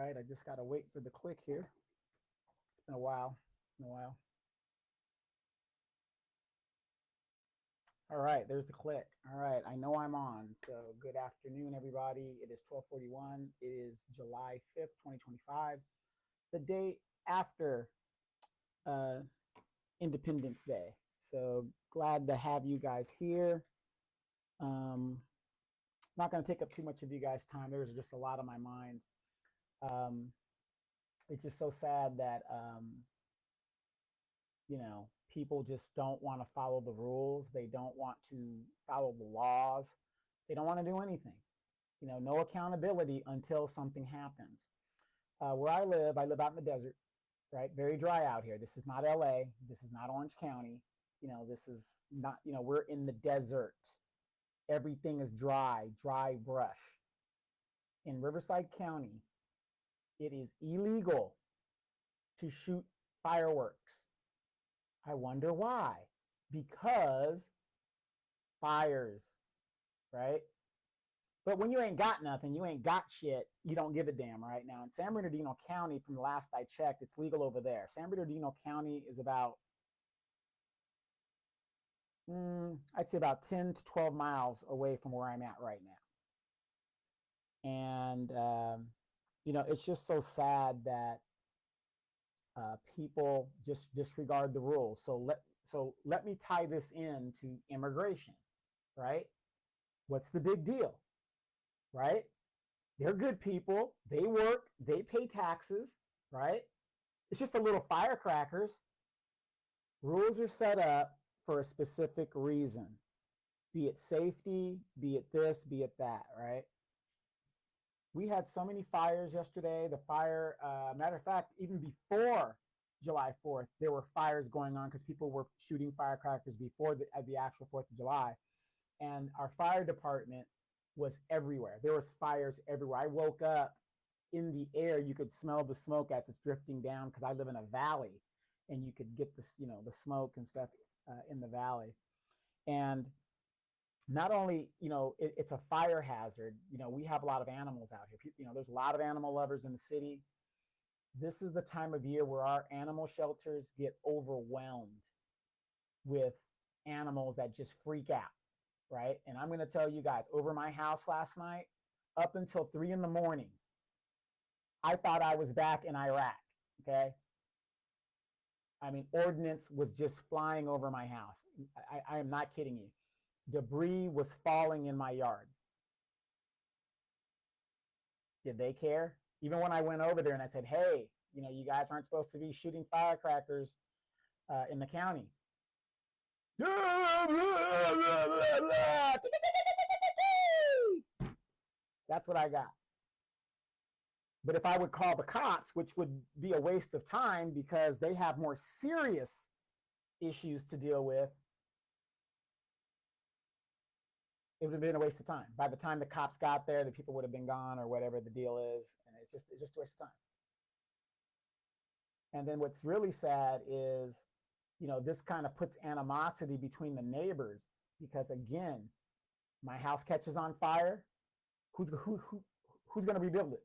right, I just got to wait for the click here. It's been a while. All right, there's the click. All right, I know I'm on. So good afternoon, everybody. It is 12:41. It is July 5th, 2025, the day after uh, Independence Day. So glad to have you guys here. Not going to take up too much of you guys' time. There's just a lot on my mind. It's just so sad that people just don't want to follow the rules. They don't want to follow the laws. They don't want to do anything. No accountability until something happens. Where I live out in the desert, right? Very dry out here. This is not LA. This is not Orange County. This is not, we're in the desert. Everything is dry brush. In Riverside County, it is illegal to shoot fireworks. I wonder why. Because fires, right? But when you ain't got nothing, you ain't got shit, you don't give a damn right now. In San Bernardino County, from the last I checked, it's legal over there. San Bernardino County is about, I'd say about 10 to 12 miles away from where I'm at right now. And, it's just so sad that people just disregard the rules. So let me tie this in to immigration, right? What's the big deal, right? They're good people. They work. They pay taxes, right? It's just a little firecrackers. Rules are set up for a specific reason, be it safety, be it this, be it that, right? We had so many fires yesterday. The fire, matter of fact, even before July 4th, there were fires going on because people were shooting firecrackers before the actual 4th of July. And our fire department was everywhere. There was fires everywhere. I woke up in the air. You could smell the smoke as it's drifting down because I live in a valley, and you could get this, the smoke and stuff in the valley. And not only, it's a fire hazard. We have a lot of animals out here. There's a lot of animal lovers in the city. This is the time of year where our animal shelters get overwhelmed with animals that just freak out, right? And I'm going to tell you guys, over my house last night, up until 3 a.m, I thought I was back in Iraq, okay? I mean, ordnance was just flying over my house. I am not kidding you. Debris was falling in my yard. Did they care? Even when I went over there and I said, hey, you guys aren't supposed to be shooting firecrackers in the county. That's what I got. But if I would call the cops, which would be a waste of time because they have more serious issues to deal with, it would have been a waste of time. By the time the cops got there, the people would have been gone or whatever the deal is. And it's just a waste of time. And then what's really sad is, this kind of puts animosity between the neighbors because, again, my house catches on fire. Who's going to rebuild it?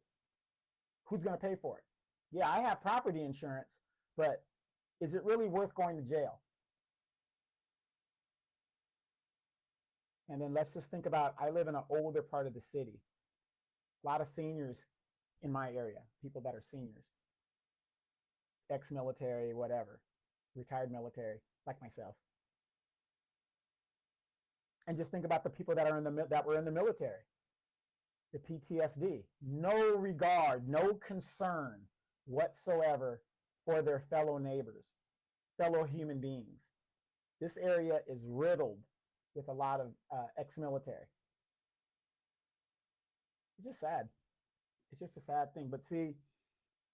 Who's going to pay for it? Yeah, I have property insurance, but is it really worth going to jail? And then let's just think about, I live in an older part of the city. A lot of seniors in my area, people that are seniors, ex-military, whatever, retired military, like myself. And just think about the people that were in the military, the PTSD, no regard, no concern whatsoever for their fellow neighbors, fellow human beings. This area is riddled with a lot of ex-military. It's just sad. It's just a sad thing. But see,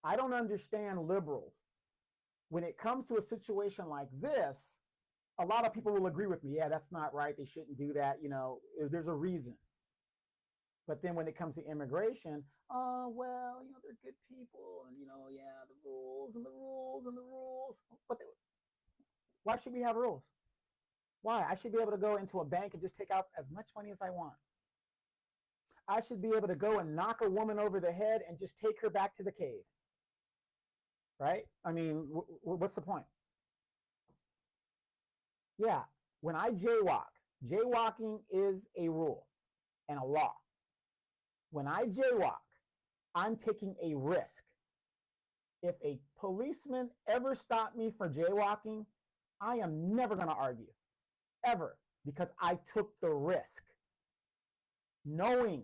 I don't understand liberals. When it comes to a situation like this, a lot of people will agree with me. Yeah, that's not right. They shouldn't do that. There's a reason. But then when it comes to immigration, oh, well, they're good people. And, yeah, the rules and the rules and the rules. But why should we have rules? Why? I should be able to go into a bank and just take out as much money as I want. I should be able to go and knock a woman over the head and just take her back to the cave. Right? I mean, what's the point? Yeah, when I jaywalk, jaywalking is a rule and a law. When I jaywalk, I'm taking a risk. If a policeman ever stopped me for jaywalking, I am never going to argue, ever, because I took the risk. Knowing,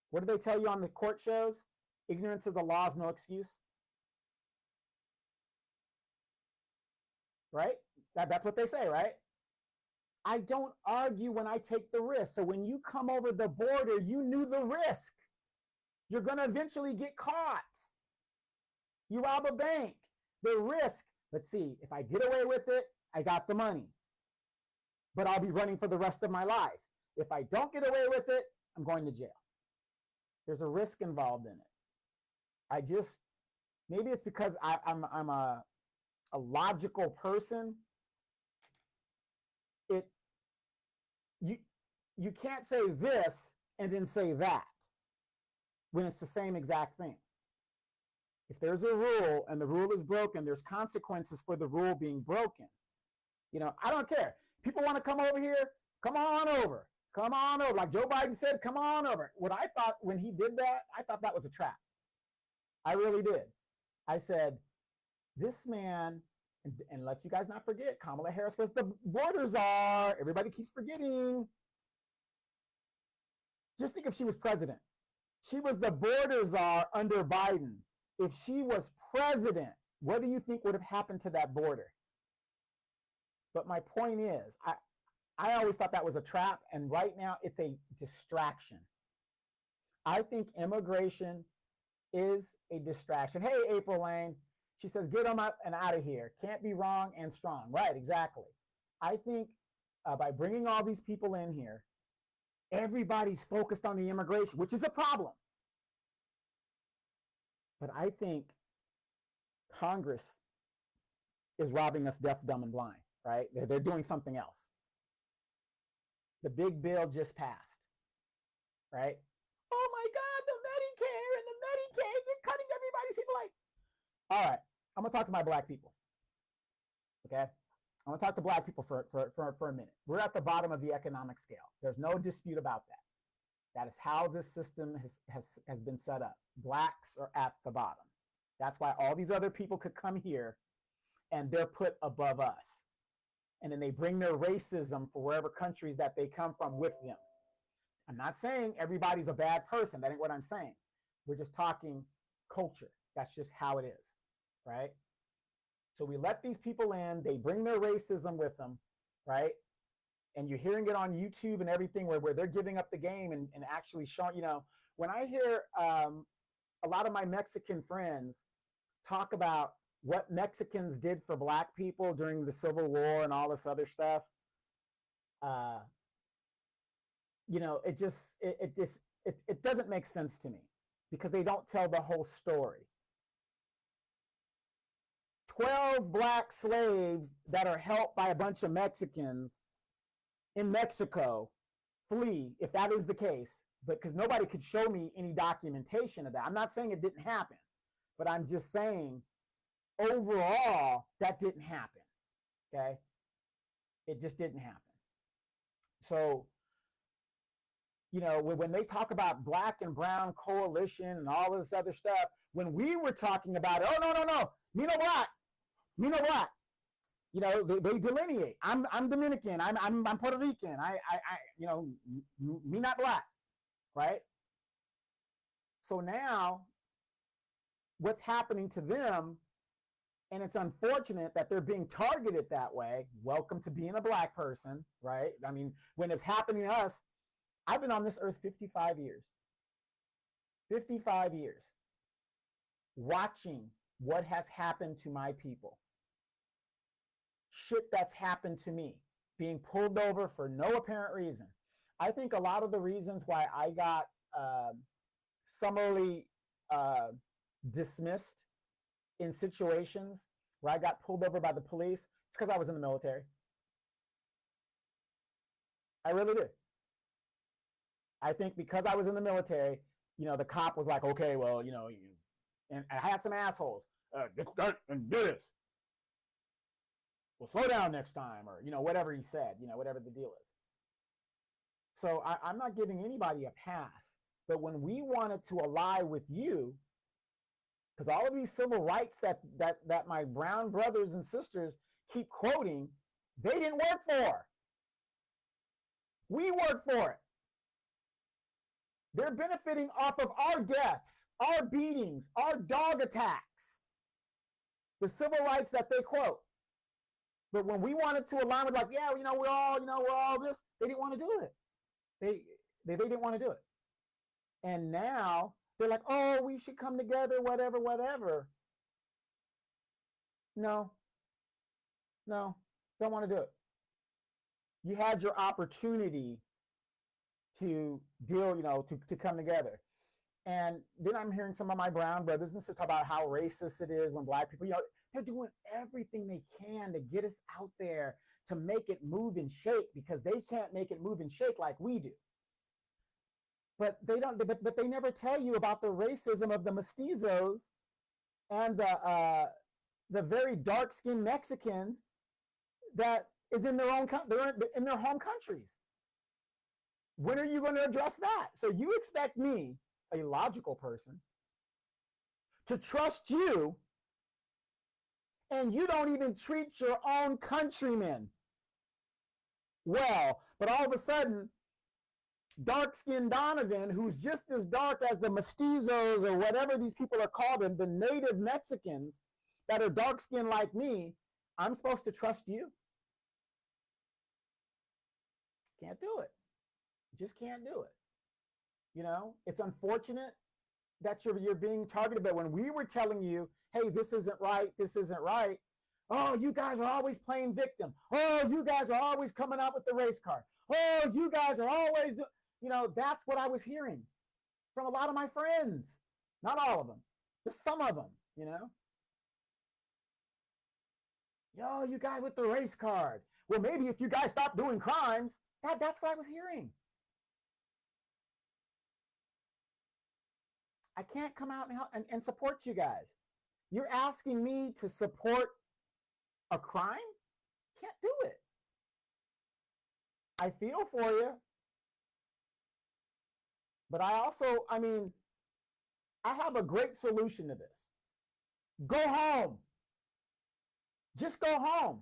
what do they tell you on the court shows? Ignorance of the law is no excuse. Right? That's what they say, right? I don't argue when I take the risk. So when you come over the border, you knew the risk. You're going to eventually get caught. You rob a bank. The risk, let's see, if I get away with it, I got the money. But I'll be running for the rest of my life. If I don't get away with it, I'm going to jail. There's a risk involved in it. Maybe it's because I'm a logical person. You can't say this and then say that when it's the same exact thing. If there's a rule and the rule is broken, there's consequences for the rule being broken. I don't care. People want to come over here, come on over. Come on over. Like Joe Biden said, come on over. What I thought when he did that, I thought that was a trap. I really did. I said, this man, and let you guys not forget, Kamala Harris was the border czar. Everybody keeps forgetting. Just think if she was president. She was the border czar under Biden. If she was president, what do you think would have happened to that border? But my point is, I always thought that was a trap, and right now it's a distraction. I think immigration is a distraction. Hey, April Lane, she says, get them up and out of here. Can't be wrong and strong. Right, exactly. I think by bringing all these people in here, everybody's focused on the immigration, which is a problem. But I think Congress is robbing us deaf, dumb, and blind, right? They're doing something else. The big bill just passed, right? Oh my God, the Medicare and the Medicaid, you're cutting everybody's people like. All right, I'm gonna talk to my black people, okay? I'm gonna talk to black people for a minute. We're at the bottom of the economic scale. There's no dispute about that. That is how this system has been set up. Blacks are at the bottom. That's why all these other people could come here and they're put above us. And then they bring their racism for wherever countries that they come from with them. I'm not saying everybody's a bad person. That ain't what I'm saying. We're just talking culture. That's just how it is, right? So we let these people in. They bring their racism with them, right? And you're hearing it on YouTube and everything where they're giving up the game and actually showing, when I hear a lot of my Mexican friends talk about what Mexicans did for black people during the Civil War and all this other stuff, it doesn't make sense to me because they don't tell the whole story. 12 black slaves that are helped by a bunch of Mexicans in Mexico flee, if that is the case, but because nobody could show me any documentation of that. I'm not saying it didn't happen, but I'm just saying overall that didn't happen, okay? It just didn't happen. So, when they talk about black and brown coalition and all this other stuff, when we were talking about it, oh, no, me no black. They delineate. I'm Dominican. I'm Puerto Rican. Me not black, right? So now, what's happening to them, and it's unfortunate that they're being targeted that way. Welcome to being a black person, right? I mean, when it's happening to us, I've been on this earth 55 years. 55 years. Watching what has happened to my people. Shit that's happened to me. Being pulled over for no apparent reason. I think a lot of the reasons why I got summarily dismissed in situations where I got pulled over by the police, it's because I was in the military. I really did. I think because I was in the military, the cop was like, okay, well, and I had some assholes. Get and do this. Well, slow down next time, or whatever he said, whatever the deal is. So I'm not giving anybody a pass. But when we wanted to ally with you, because all of these civil rights that my brown brothers and sisters keep quoting, they didn't work for. We worked for it. They're benefiting off of our deaths, our beatings, our dog attacks, the civil rights that they quote. But when we wanted to align with, like, yeah, we're all this, they didn't want to do it. They didn't want to do it. And now they're like, oh, we should come together, whatever. No, don't want to do it. You had your opportunity to deal, to come together. And then I'm hearing some of my brown brothers and sisters talk about how racist it is when black people, they're doing everything they can to get us out there, to make it move and shake, because they can't make it move and shake like we do. But they don't. But they never tell you about the racism of the mestizos and the very dark-skinned Mexicans that is in their own in their home countries. When are you going to address that? So you expect me, a logical person, to trust you, and you don't even treat your own countrymen well. But all of a sudden, dark-skinned Donovan, who's just as dark as the mestizos or whatever these people are called, the native Mexicans that are dark-skinned like me, I'm supposed to trust you? Can't do it. Just can't do it. It's unfortunate that you're being targeted, but when we were telling you, hey, this isn't right, oh, you guys are always playing victim. Oh, you guys are always coming out with the race card. Oh, you guys are always that's what I was hearing from a lot of my friends. Not all of them, just some of them, Yo, you guys with the race card. Well, maybe if you guys stop doing crimes, that's what I was hearing. I can't come out and help and support you guys. You're asking me to support a crime? Can't do it. I feel for you. But I have a great solution to this. Go home. Just go home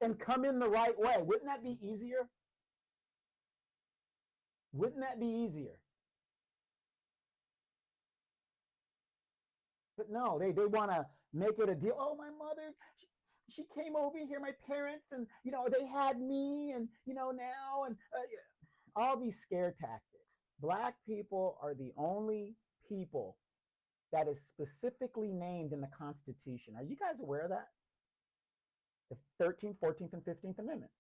and come in the right way. Wouldn't that be easier? Wouldn't that be easier? But no, they want to make it a deal. Oh, my mother, she came over here, my parents, and, they had me, and, now, and all these scare tactics. Black people are the only people that is specifically named in the Constitution. Are you guys aware of that? The 13th, 14th, and 15th Amendment.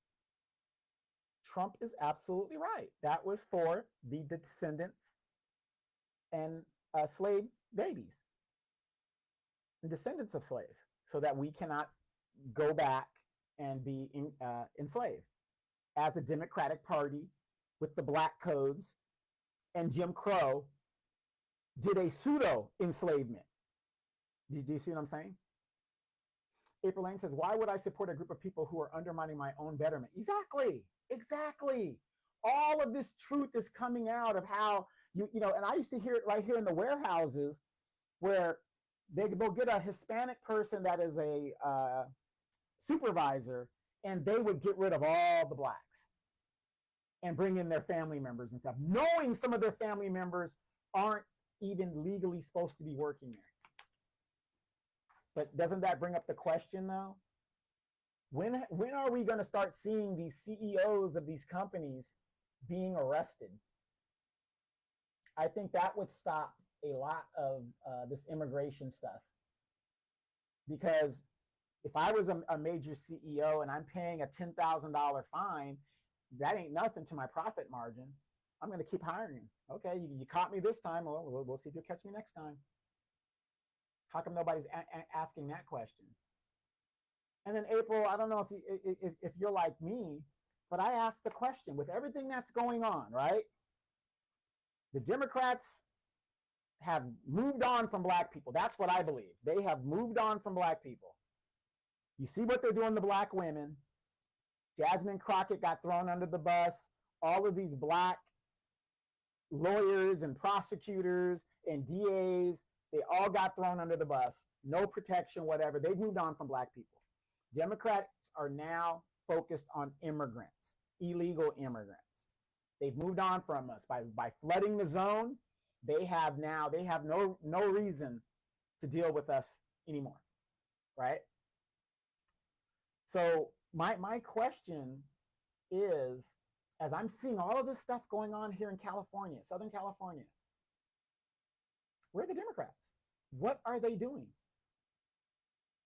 Trump is absolutely right. That was for the descendants and slave babies, and descendants of slaves, so that we cannot go back and be enslaved. As a Democratic Party with the Black Codes and Jim Crow did a pseudo enslavement. Do you see what I'm saying? April Lane says, why would I support a group of people who are undermining my own betterment? Exactly. All of this truth is coming out of how and I used to hear it right here in the warehouses, where they'll get a Hispanic person that is a supervisor, and they would get rid of all the blacks and bring in their family members and stuff, knowing some of their family members aren't even legally supposed to be working there. But doesn't that bring up the question, though? When are we going to start seeing these CEOs of these companies being arrested? I think that would stop a lot of this immigration stuff. Because if I was a major CEO and I'm paying a $10,000 fine, that ain't nothing to my profit margin. I'm going to keep hiring. Okay, you caught me this time. Well, we'll see if you'll catch me next time. How come nobody's asking that question? And then April, I don't know if you're like me, but I asked the question with everything that's going on, right? The Democrats have moved on from black people. That's what I believe. They have moved on from black people. You see what they're doing to black women. Jasmine Crockett got thrown under the bus. All of these black lawyers and prosecutors and DAs, they all got thrown under the bus. No protection, whatever. They've moved on from black people. Democrats are now focused on immigrants, illegal immigrants. They've moved on from us by flooding the zone. They have no reason to deal with us anymore, right? So my question is, as I'm seeing all of this stuff going on here in California, Southern California, where are the Democrats? What are they doing?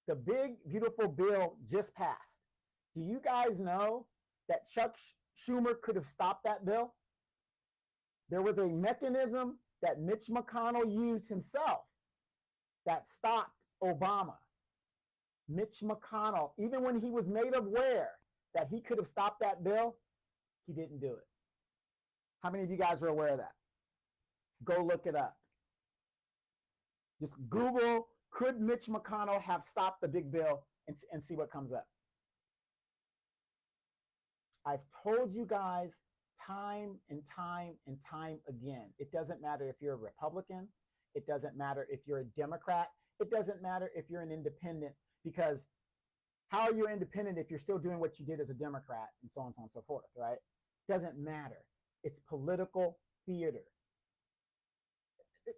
The big, beautiful bill just passed. Do you guys know that Chuck Schumer could have stopped that bill? There was a mechanism that Mitch McConnell used himself that stopped Obama. Mitch McConnell, even when he was made aware that he could have stopped that bill, he didn't do it. How many of you guys are aware of that? Go look it up. Just Google, could Mitch McConnell have stopped the big bill, and see what comes up. I've told you guys time and time and time again, it doesn't matter if you're a Republican, it doesn't matter if you're a Democrat, it doesn't matter if you're an independent, because how are you independent if you're still doing what you did as a Democrat, and so on and so forth, right? Doesn't matter. It's political theater.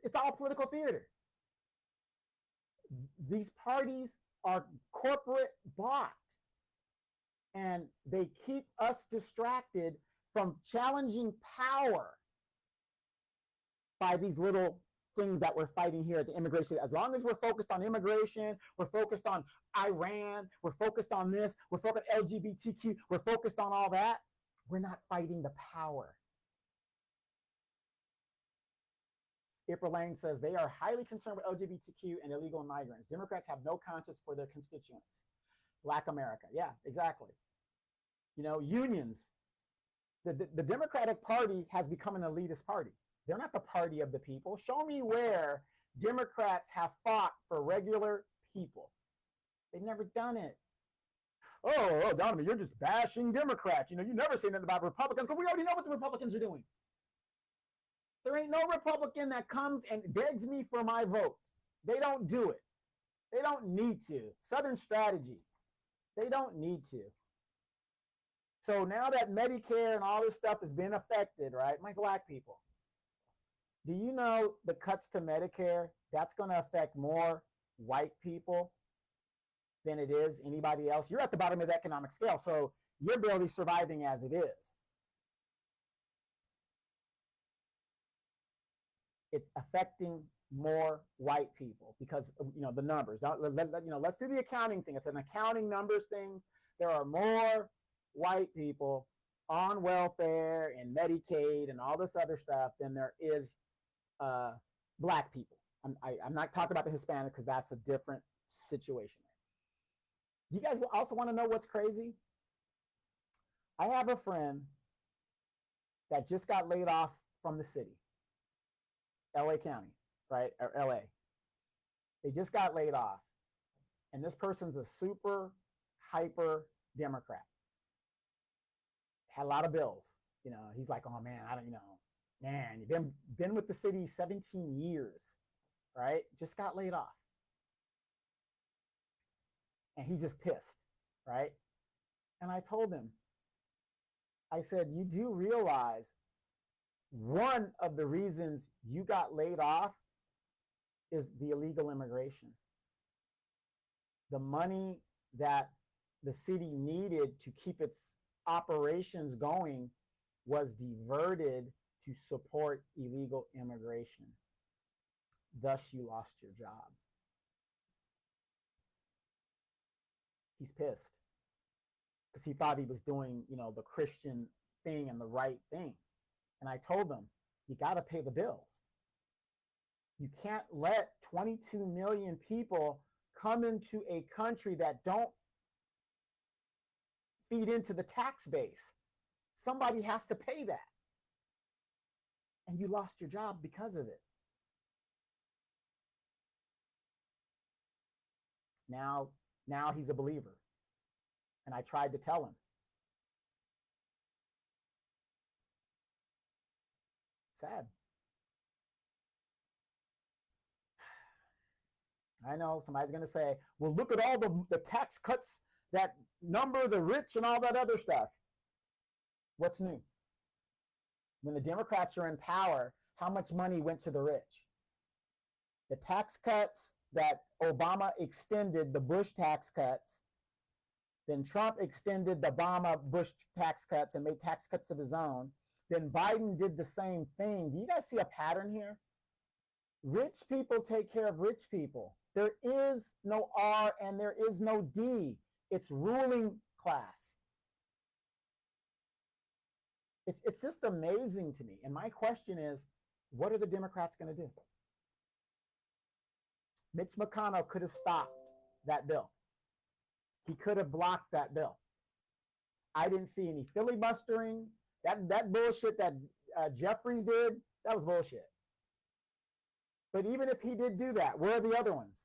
It's all political theater. These parties are corporate bought, and they keep us distracted from challenging power by these little things that we're fighting here at the immigration. As long as we're focused on immigration, we're focused on Iran, we're focused on this, we're focused on LGBTQ, we're focused on all that, we're not fighting the power. April Lane says they are highly concerned with LGBTQ and illegal migrants. Democrats have no conscience for their constituents. Black America. Yeah, exactly. You know, unions. The Democratic Party has become an elitist party. They're not the party of the people. Show me where Democrats have fought for regular people. They've never done it. Oh, Donovan, you're just bashing Democrats. You know, you never say anything about Republicans, because we already know what the Republicans are doing. There ain't no Republican that comes and begs me for my vote. They don't do it. They don't need to. Southern strategy. They don't need to. So now that Medicare and all this stuff has been affected, right? My black people, do you know the cuts to Medicare, that's going to affect more white people than it is anybody else? You're at the bottom of the economic scale, so you're barely surviving as it is. It's affecting more white people because, you know, the numbers. Let's do the accounting thing. It's an accounting numbers thing. There are more white people on welfare and Medicaid and all this other stuff than there is black people. I'm not talking about the Hispanic because that's a different situation. You guys also want to know what's crazy? I have a friend that just got laid off from the city, LA County, right? Or LA. They just got laid off. And this person's a super hyper Democrat. Had a lot of bills. You know, he's like, oh man, man, you've been with the city 17 years, right? Just got laid off. And he's just pissed, right? And I told him, I said, you do realize one of the reasons you got laid off is the illegal immigration. The money that the city needed to keep its operations going was diverted to support illegal immigration. Thus, you lost your job. He's pissed because he thought he was doing, you know, the Christian thing and the right thing. And I told him, you got to pay the bills. You can't let 22 million people come into a country that don't feed into the tax base. Somebody has to pay that. and you lost your job because of it. Now he's a believer. And I tried to tell him. Sad. I know somebody's going to say, well, look at all the tax cuts that number the rich and all that other stuff. What's new? When the Democrats are in power, how much money went to the rich? The tax cuts that Obama extended, the Bush tax cuts, then Trump extended the Obama-Bush tax cuts and made tax cuts of his own. Then Biden did the same thing. Do you guys see a pattern here? Rich people take care of rich people. There is no R and there is no D. It's ruling class. It's just amazing to me. And my question is, what are the Democrats going to do? Mitch McConnell could have stopped that bill. He could have blocked that bill. I didn't see any filibustering. That bullshit that Jeffries did, that was bullshit. But even if he did do that, where are the other ones?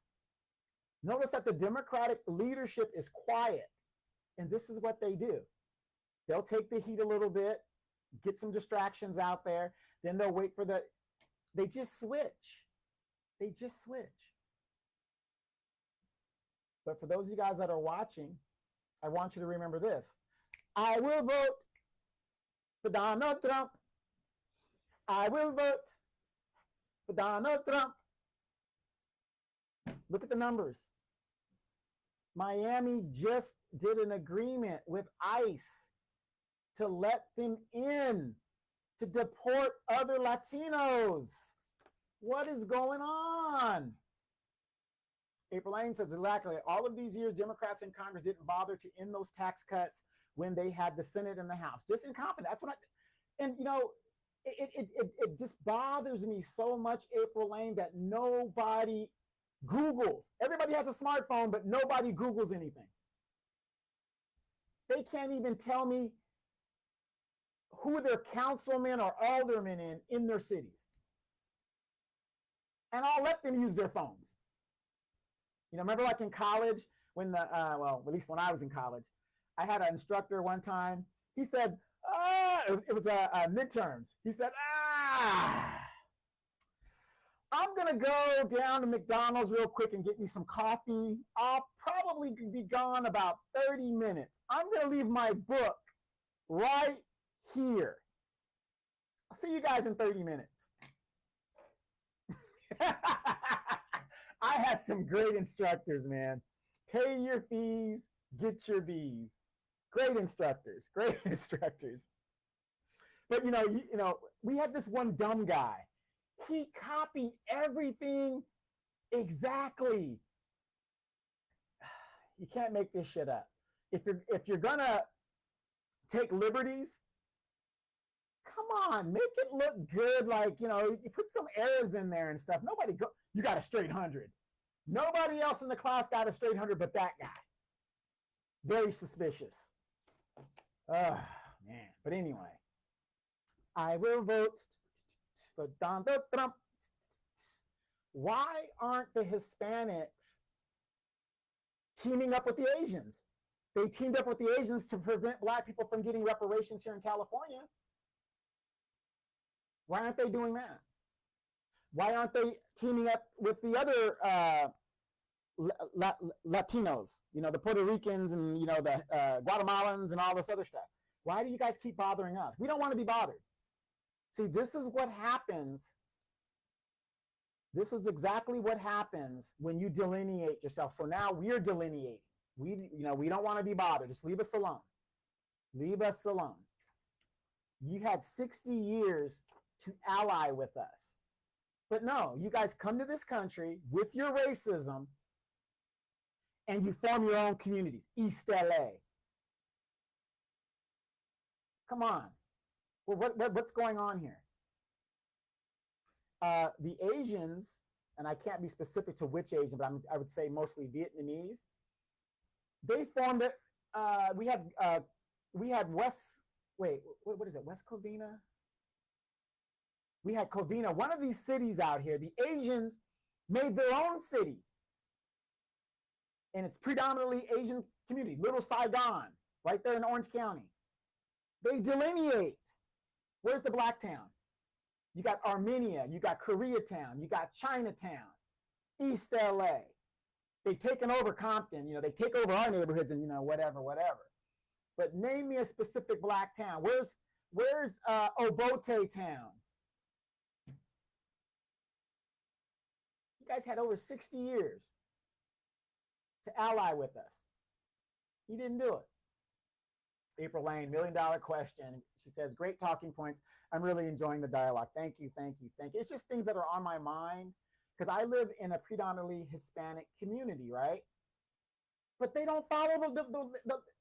Notice that the Democratic leadership is quiet. And this is what they do. They'll take the heat a little bit, get some distractions out there. Then they'll wait for they just switch. They just switch. But for those of you guys that are watching, I want you to remember this. I will vote for Donald Trump. I will vote for Donald Trump. Look at the numbers. Miami just did an agreement with ICE to let them in to deport other Latinos. What is going on? April Lane says exactly. All of these years, Democrats in Congress didn't bother to end those tax cuts when they had the Senate and the House. Just incompetent. That's what and you know, it just bothers me so much, April Lane, that nobody Googles. Everybody has a smartphone, but nobody Googles anything. They can't even tell me who their councilmen or aldermen in their cities. And I'll let them use their phones. You know, remember like in college when well, at least when I was in college, I had an instructor one time. He said, it was midterms. He said, I'm going to go down to McDonald's real quick and get me some coffee. I'll probably be gone about 30 minutes. I'm going to leave my book right here. I'll see you guys in 30 minutes. I had some great instructors, man. Pay your fees, get your B's. Great instructors, great instructors. But you know, we had this one dumb guy. He copied everything exactly. You can't make this shit up. If you're gonna take liberties, come on, make it look good. Like, you know, you put some errors in there and stuff. You got a straight 100. Nobody else in the class got a straight 100 but that guy. Very suspicious. Oh, man. But anyway, I will vote for Donald Trump. Why aren't the Hispanics teaming up with the Asians? They teamed up with the Asians to prevent black people from getting reparations here in California. Why aren't they doing that? Why aren't they teaming up with the other Latinos, you know, the Puerto Ricans and, you know, the Guatemalans and all this other stuff? Why do you guys keep bothering us? We don't want to be bothered. See, this is what happens. This is exactly what happens when you delineate yourself. So now we're delineating. We don't want to be bothered. Just leave us alone. Leave us alone. You had 60 years to ally with us. But no, you guys come to this country with your racism and you form your own communities. East LA. Come on. Well, what's going on here? The Asians, and I can't be specific to which Asian, but I would say mostly Vietnamese, they formed it. We had West, wait, what is it? West Covina? We had Covina, one of these cities out here. The Asians made their own city. And it's predominantly Asian community, Little Saigon, right there in Orange County. They delineate. Where's the black town? You got Armenia, you got Koreatown, you got Chinatown, East LA. They've taken over Compton, they take over our neighborhoods and, whatever. But name me a specific black town. Where's Obote Town? You guys had over 60 years to ally with us. You didn't do it. April Lane, $1 million question. She says, great talking points. I'm really enjoying the dialogue. Thank you. It's just things that are on my mind because I live in a predominantly Hispanic community, right? But they don't follow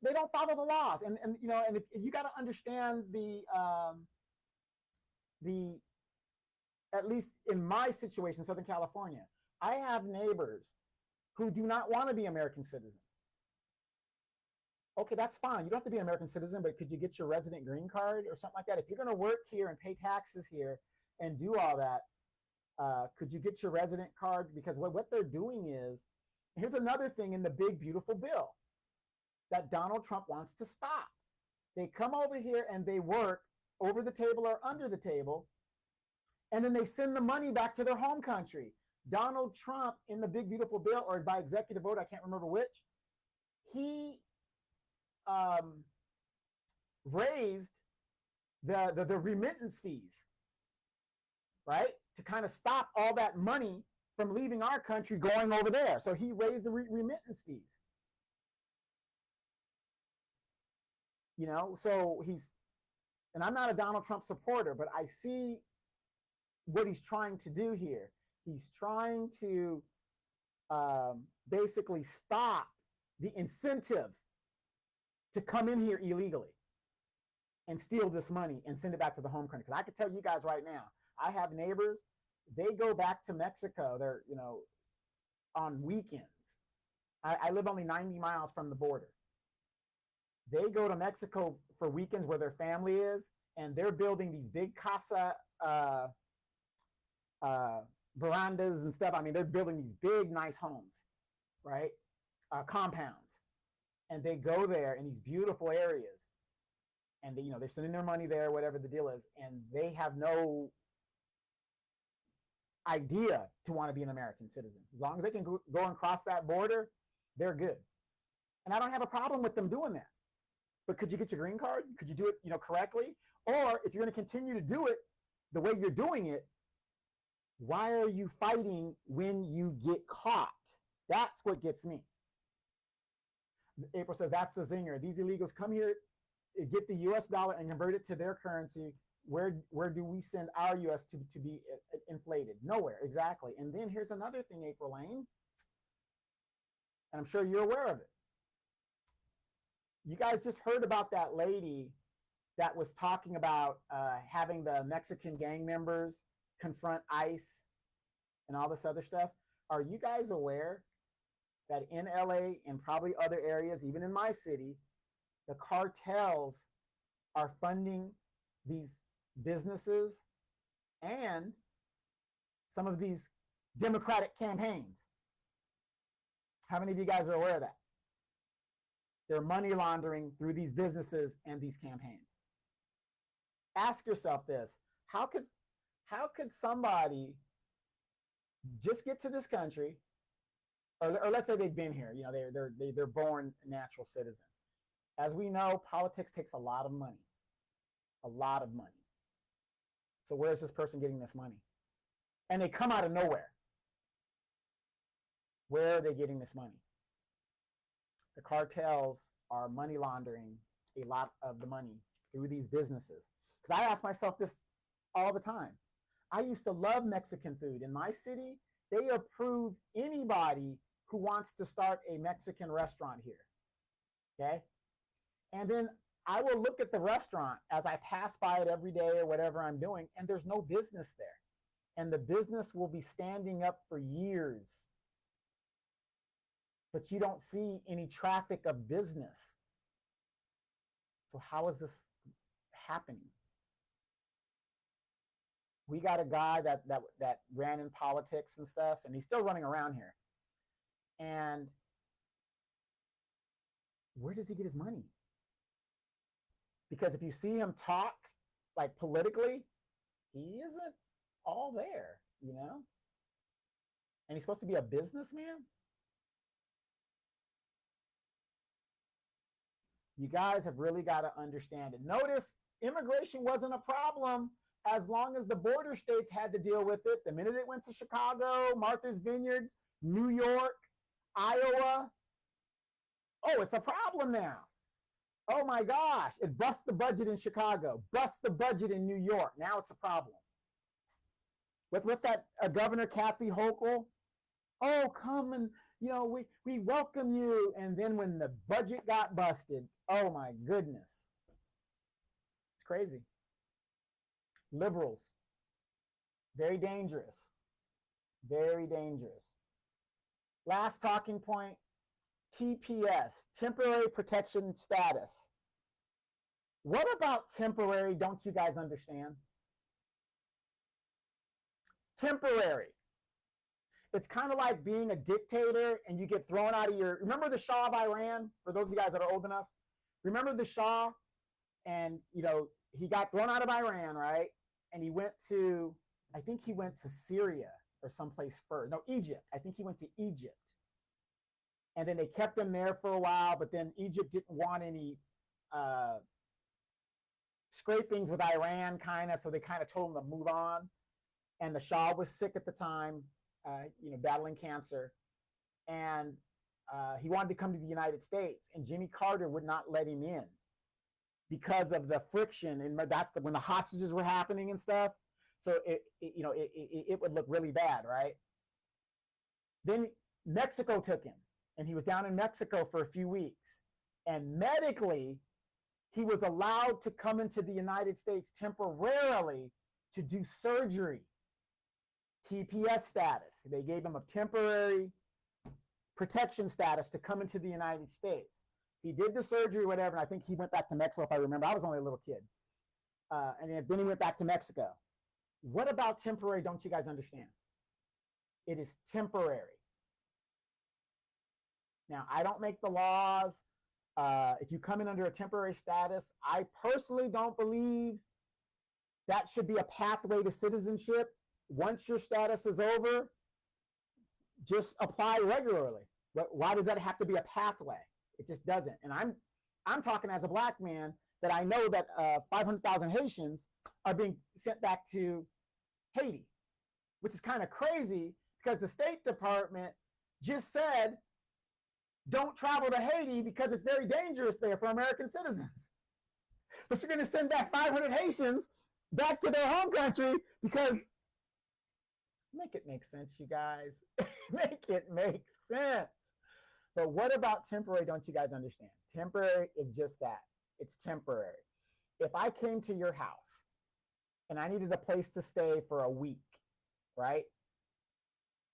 they don't follow the laws, and if you got to understand the at least in my situation, Southern California, I have neighbors who do not want to be American citizens. Okay, that's fine. You don't have to be an American citizen, but could you get your resident green card or something like that? If you're going to work here and pay taxes here and do all that, could you get your resident card? Because what they're doing is, here's another thing in the big, beautiful bill that Donald Trump wants to stop. They come over here and they work over the table or under the table, and then they send the money back to their home country. Donald Trump, in the big, beautiful bill, or by executive vote, I can't remember which, he raised the remittance fees, right? To kind of stop all that money from leaving our country going over there. So he raised the remittance fees. So and I'm not a Donald Trump supporter, but I see what he's trying to do here. He's trying to basically stop the incentive to come in here illegally and steal this money and send it back to the home country. Because I can tell you guys right now, I have neighbors, they go back to Mexico, they're, on weekends. I live only 90 miles from the border. They go to Mexico for weekends where their family is, and they're building these big casa verandas and stuff. I mean, they're building these big, nice homes, right? Compounds. And they go there in these beautiful areas, and they're sending their money there, whatever the deal is, and they have no idea to want to be an American citizen. As long as they can go and cross that border, they're good. And I don't have a problem with them doing that. But could you get your green card? Could you do it, correctly? Or if you're going to continue to do it the way you're doing it, why are you fighting when you get caught? That's what gets me. April says, that's the zinger. These illegals come here, get the US dollar and convert it to their currency. Where do we send our US to be inflated? Nowhere, exactly. And then here's another thing, April Lane, and I'm sure you're aware of it. You guys just heard about that lady that was talking about having the Mexican gang members confront ICE and all this other stuff. Are you guys aware that in LA and probably other areas, even in my city, the cartels are funding these businesses and some of these Democratic campaigns? How many of you guys are aware of that? They're money laundering through these businesses and these campaigns. Ask yourself this: how could somebody just get to this country, or let's say they've been here, they're born natural citizen. As we know, politics takes a lot of money. A lot of money. So where's this person getting this money? And they come out of nowhere. Where are they getting this money? The cartels are money laundering a lot of the money through these businesses. Because I ask myself this all the time. I used to love Mexican food. In my city, they approve anybody who wants to start a Mexican restaurant here. Okay? And then I will look at the restaurant as I pass by it every day or whatever I'm doing, and there's no business there. And the business will be standing up for years. But you don't see any traffic of business. So how is this happening? We got a guy that ran in politics and stuff, and he's still running around here. And where does he get his money? Because if you see him talk like politically, he isn't all there, you know? And he's supposed to be a businessman? You guys have really got to understand it. Notice immigration wasn't a problem as long as the border states had to deal with it. The minute it went to Chicago, Martha's Vineyard, New York, Iowa, oh, it's a problem now. Oh my gosh, it busts the budget in Chicago, busts the budget in New York. Now it's a problem. What's that Governor Kathy Hochul? Oh, come and, you know, we welcome you. And then when the budget got busted, oh my goodness. It's crazy. Liberals, very dangerous. Very dangerous. Last talking point, TPS, temporary protection status. What about temporary don't you guys understand? Temporary. It's kind of like being a dictator and you get thrown out of your, remember the Shah of Iran? For those of you guys that are old enough, remember the Shah? And, you know, he got thrown out of Iran, right? And he went to, I think he went to Syria or someplace first. No, Egypt. I think he went to Egypt. And then they kept him there for a while, but then Egypt didn't want any scrapings with Iran, kind of, so they kind of told him to move on. And the Shah was sick at the time, you know, battling cancer. And he wanted to come to the United States, and Jimmy Carter would not let him in because of the friction, and that's when the hostages were happening and stuff. So it would look really bad, right? Then Mexico took him, and he was down in Mexico for a few weeks. And medically, he was allowed to come into the United States temporarily to do surgery. TPS status. They gave him a temporary protection status to come into the United States. He did the surgery, whatever, and I think he went back to Mexico, if I remember. I was only a little kid. And then he went back to Mexico. What about temporary don't you guys understand? It is temporary. Now, I don't make the laws. If you come in under a temporary status, I personally don't believe that should be a pathway to citizenship. Once your status is over, just apply regularly. But why does that have to be a pathway? It just doesn't. And I'm talking as a black man that I know that 500,000 Haitians are being sent back to Haiti, which is kind of crazy because the State Department just said, don't travel to Haiti because it's very dangerous there for American citizens. But you're going to send back 500 Haitians back to their home country because, make it make sense, you guys. Make it make sense. But what about temporary don't you guys understand? Temporary is just that. It's temporary. If I came to your house and I needed a place to stay for a week, right?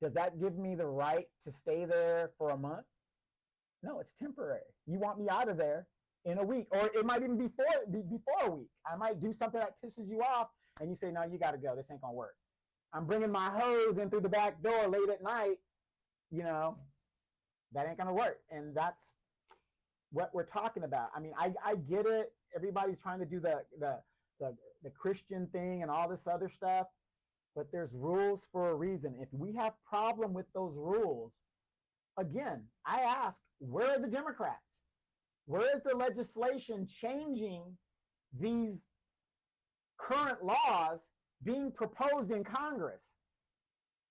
Does that give me the right to stay there for a month? No, it's temporary. You want me out of there in a week, or it might even be before a week. I might do something that pisses you off, and you say, no, you got to go. This ain't going to work. I'm bringing my hose in through the back door late at night. You know, that ain't going to work. And that's what we're talking about. I mean, I get it. Everybody's trying to do the Christian thing and all this other stuff, but there's rules for a reason. If we have problem with those rules, again, I ask, where are the Democrats? Where is the legislation changing these current laws being proposed in Congress?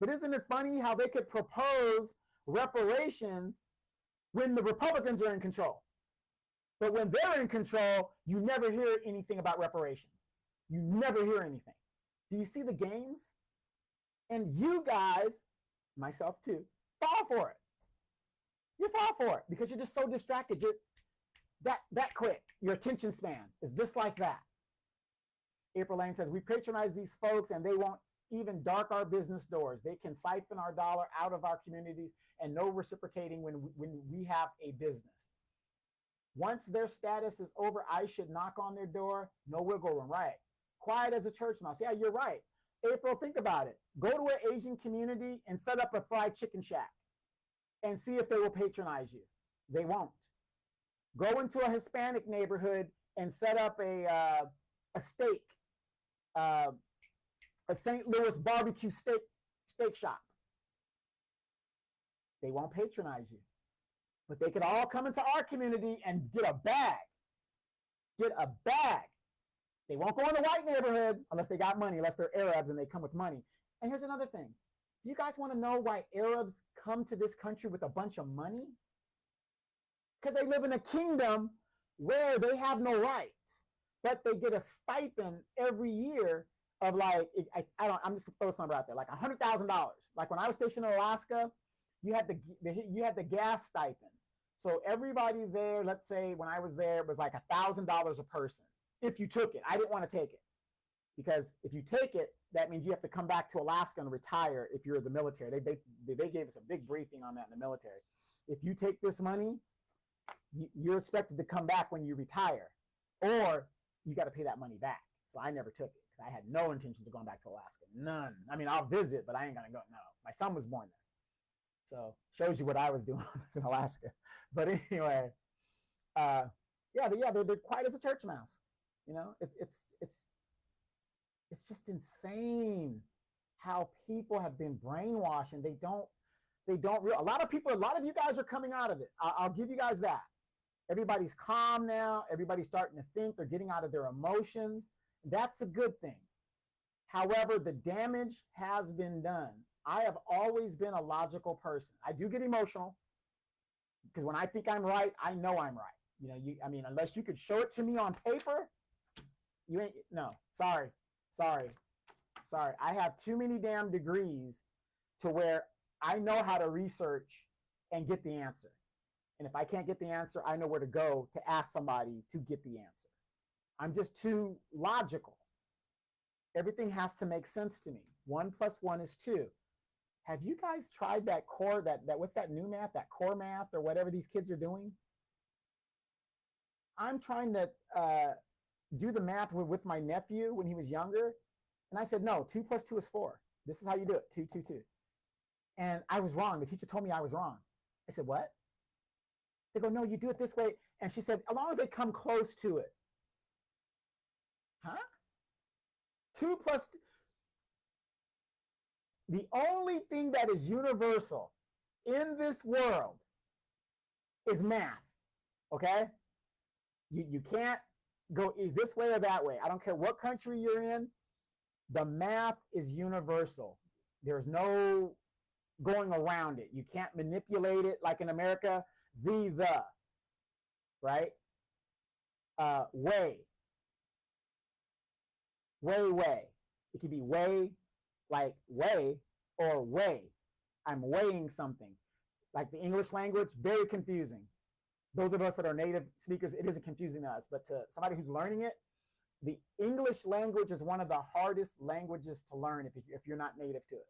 But isn't it funny how they could propose reparations when the Republicans are in control? But when they're in control, you never hear anything about reparations. You never hear anything. Do you see the games? And you guys, myself too, fall for it. You fall for it because you're just so distracted. You're that quick. Your attention span is just like that. April Lane says, we patronize these folks and they won't even dark our business doors. They can siphon our dollar out of our communities and no reciprocating when we have a business. Once their status is over, I should knock on their door. No wiggle room, right? Quiet as a church mouse. Yeah, you're right. April, think about it. Go to an Asian community and set up a fried chicken shack and see if they will patronize you. They won't. Go into a Hispanic neighborhood and set up a steak, uh, a St. Louis barbecue steak shop. They won't patronize you. But they could all come into our community and get a bag. Get a bag. They won't go in the white neighborhood unless they got money, unless they're Arabs and they come with money. And here's another thing. Do you guys want to know why Arabs come to this country with a bunch of money? Because they live in a kingdom where they have no rights, but they get a stipend every year of like, I'm just throwing some number out there, like $100,000. Like when I was stationed in Alaska, you had the gas stipend. So everybody there, let's say when I was there, it was like $1,000 a person if you took it. I didn't want to take it because if you take it, that means you have to come back to Alaska and retire if you're the military. They gave us a big briefing on that in the military. If you take this money, you're expected to come back when you retire, or you got to pay that money back. So I never took it because I had no intentions of going back to Alaska. None. I mean, I'll visit, but I ain't going to go. No, my son was born there. So shows you what I was doing in Alaska. But anyway, they're quiet as a church mouse. You know, it's just insane how people have been brainwashed and they don't a lot of you guys are coming out of it. I'll give you guys that. Everybody's calm now. Everybody's starting to think. They're getting out of their emotions. That's a good thing. However, the damage has been done. I have always been a logical person. I do get emotional because when I think I'm right, I know I'm right. You know, unless you could show it to me on paper, you ain't, no, sorry. I have too many damn degrees to where I know how to research and get the answer. And if I can't get the answer, I know where to go to ask somebody to get the answer. I'm just too logical. Everything has to make sense to me. 1 + 1 is 2. Have you guys tried that core, that what's that new math, that core math or whatever these kids are doing? I'm trying to do the math with my nephew when he was younger. And I said, no, 2 + 2 is 4. This is how you do it, 2, 2, 2. And I was wrong. The teacher told me I was wrong. I said, what? They go, no, you do it this way. And she said, as long as they come close to it. Huh? 2 + the only thing that is universal in this world is math. Okay? You can't go this way or that way. I don't care what country you're in. The math is universal. There's no going around it. You can't manipulate it like in America, the, right? Way. It could be way, like way, or way. I'm weighing something. Like the English language, very confusing. Those of us that are native speakers, it isn't confusing to us, but to somebody who's learning it, the English language is one of the hardest languages to learn if you're not native to it.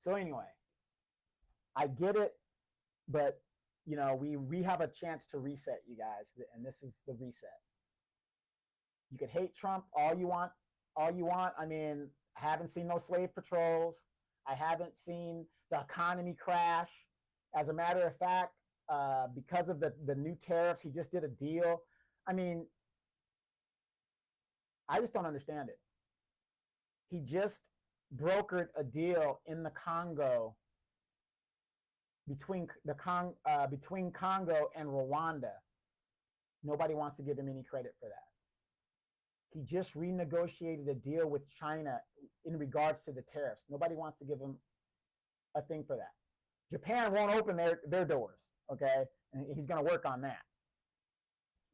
So anyway, I get it, but you know, we have a chance to reset, you guys, and this is the reset. You could hate Trump all you want. I mean, I haven't seen no slave patrols. I haven't seen the economy crash. As a matter of fact, because of the new tariffs, he just did a deal. I mean, I just don't understand it. He just brokered a deal in the Congo between Congo and Rwanda. Nobody wants to give him any credit for that. He just renegotiated a deal with China in regards to the tariffs. Nobody wants to give him a thing for that. Japan won't open their doors, okay? And he's going to work on that.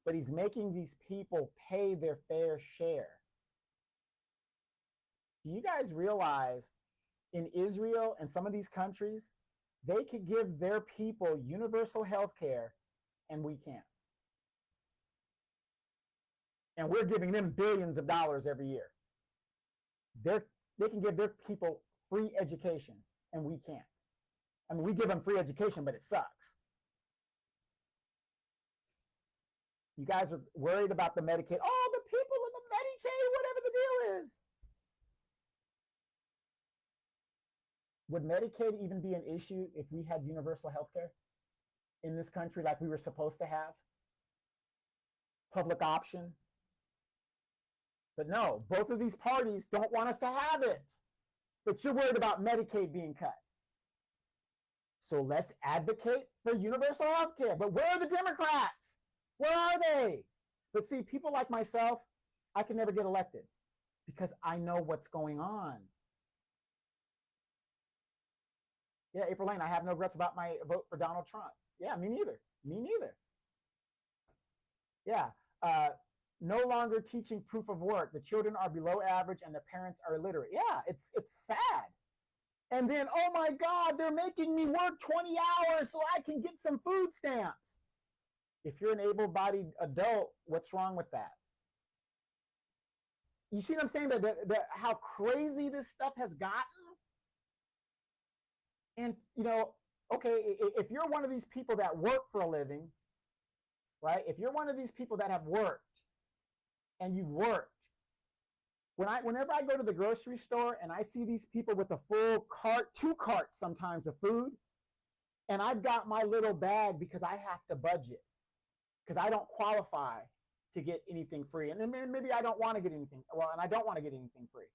But he's making these people pay their fair share. Do you guys realize in Israel and some of these countries, they could give their people universal health care and we can't? And we're giving them billions of dollars every year. They can give their people free education and we can't. I mean, we give them free education, but it sucks. You guys are worried about the Medicaid. Oh, the people in the Medicaid, whatever the deal is. would Medicaid even be an issue if we had universal health care in this country like we were supposed to have? Public option. But no, both of these parties don't want us to have it. But you're worried about Medicaid being cut. So let's advocate for universal health care. But where are the Democrats? Where are they? But see, people like myself, I can never get elected because I know what's going on. Yeah, April Lane, I have no regrets about my vote for Donald Trump. Yeah, me neither. Me neither. Yeah. No longer teaching proof of work. The children are below average and the parents are illiterate. Yeah, it's sad. And then, oh my God, they're making me work 20 hours so I can get some food stamps. If you're an able-bodied adult, what's wrong with that? You see what I'm saying? That how crazy this stuff has gotten? And, you know, okay, if you're one of these people that work for a living, right? If you're one of these people that have worked and you've worked, whenever I go to the grocery store and I see these people with a full cart, 2 carts sometimes of food, and I've got my little bag because I have to budget, because I don't qualify to get anything free. And then maybe I don't want to get anything, well, and I don't want to get anything free.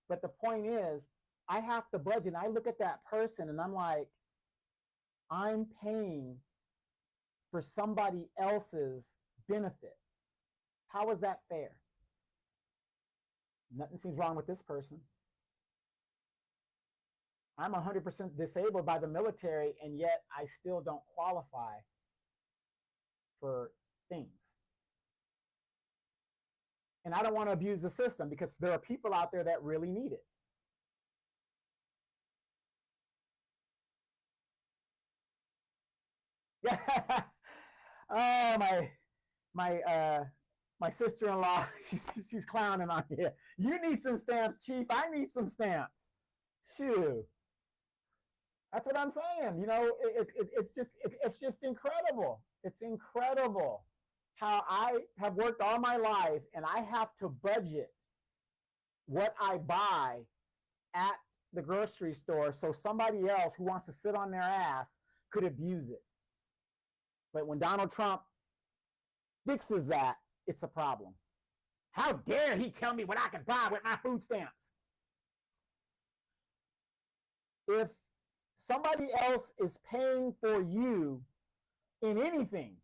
But the point is, I have to budget. And I look at that person and I'm like, I'm paying for somebody else's benefit. How is that fair? Nothing seems wrong with this person. I'm 100% disabled by the military, and yet I still don't qualify for things. And I don't want to abuse the system because there are people out there that really need it. Yeah. Oh, my sister-in-law, she's clowning on here. You need some stamps, Chief. I need some stamps. Shoo. That's what I'm saying. You know, it's just incredible. It's incredible how I have worked all my life and I have to budget what I buy at the grocery store so somebody else who wants to sit on their ass could abuse it. But when Donald Trump fixes that, it's a problem. How dare he tell me what I can buy with my food stamps? If somebody else is paying for you in anything,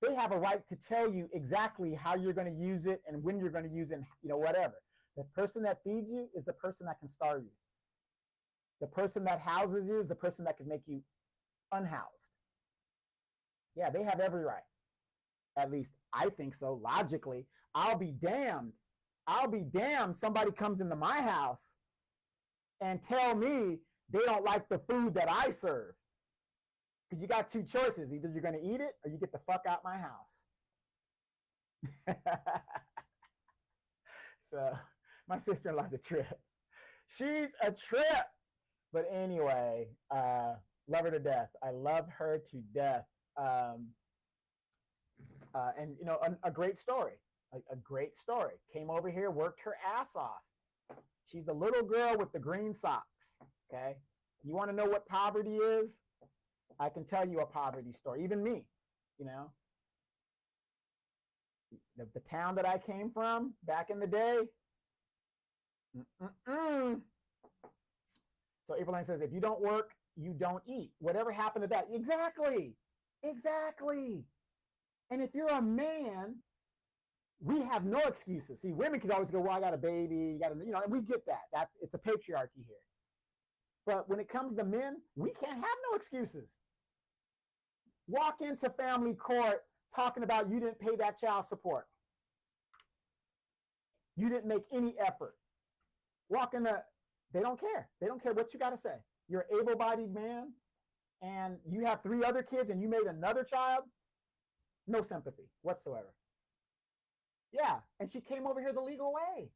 they have a right to tell you exactly how you're going to use it and when you're going to use it, and, you know, whatever. The person that feeds you is the person that can starve you. The person that houses you is the person that can make you unhoused. Yeah, they have every right. At least I think so, logically. I'll be damned. I'll be damned somebody comes into my house and tell me they don't like the food that I serve. Because you got 2 choices. Either you're going to eat it or you get the fuck out my house. So my sister-in-law's a trip. She's a trip. But anyway, love her to death. I love her to death. And, you know, a great story. A great story. Came over here, worked her ass off. She's the little girl with the green socks. Okay. You want to know what poverty is? I can tell you a poverty story. Even me, you know. The town that I came from back in the day. So April Lane says, if you don't work, you don't eat. Whatever happened to that? Exactly. Exactly. And if you're a man, we have no excuses. See, women can always go, well, I got a baby, you got to, you know, and we get that. It's a patriarchy here. But when it comes to men, we can't have no excuses. Walk into family court talking about you didn't pay that child support. You didn't make any effort. Walk in they don't care. They don't care what you got to say. You're an able-bodied man and you have 3 other kids and you made another child. No sympathy whatsoever. Yeah, and she came over here the legal way.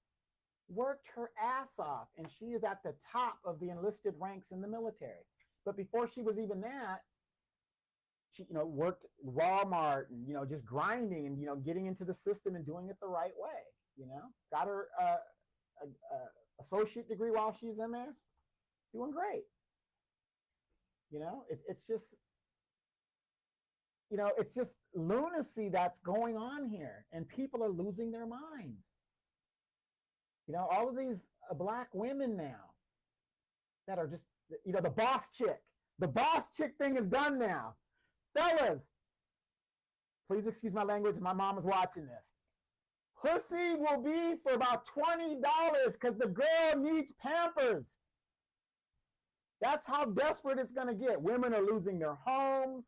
Worked her ass off, and she is at the top of the enlisted ranks in the military. But before she was even that, she, you know, worked Walmart and, you know, just grinding and, you know, getting into the system and doing it the right way. You know, got her associate degree while she's in there. Doing great. It's just, it's just lunacy that's going on here, and people are losing their minds. All of these black women now that are just, the boss chick. The boss chick thing is done now. Fellas, please excuse my language. My mom is watching this. Pussy will be for about $20 because the girl needs Pampers. That's how desperate it's going to get. Women are losing their homes,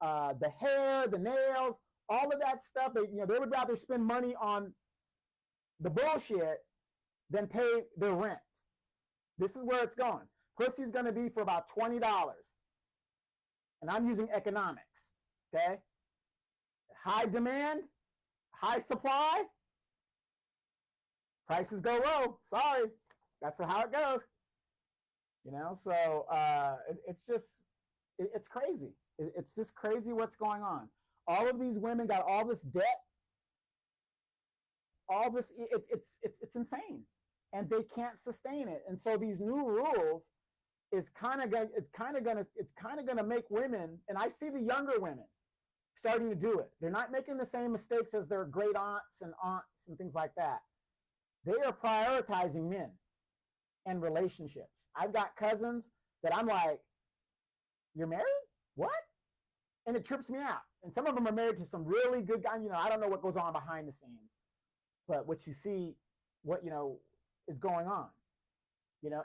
the hair, the nails, all of that stuff. They would rather spend money on the bullshit than pay their rent. This is where it's going. Pussy's going to be for about $20. And I'm using economics, okay? High demand, high supply, prices go low. Sorry, that's how it goes. So it's crazy. It's just crazy what's going on. All of these women got all this debt, all this, it's insane. And they can't sustain it. And so these new rules is kind of gonna make women, and I see the younger women starting to do it. They're not making the same mistakes as their great aunts and things like that. They are prioritizing men and relationships. I've got cousins that I'm like, you're married? What? And it trips me out. And some of them are married to some really good guys. I don't know what goes on behind the scenes, but what you see, what, is going on,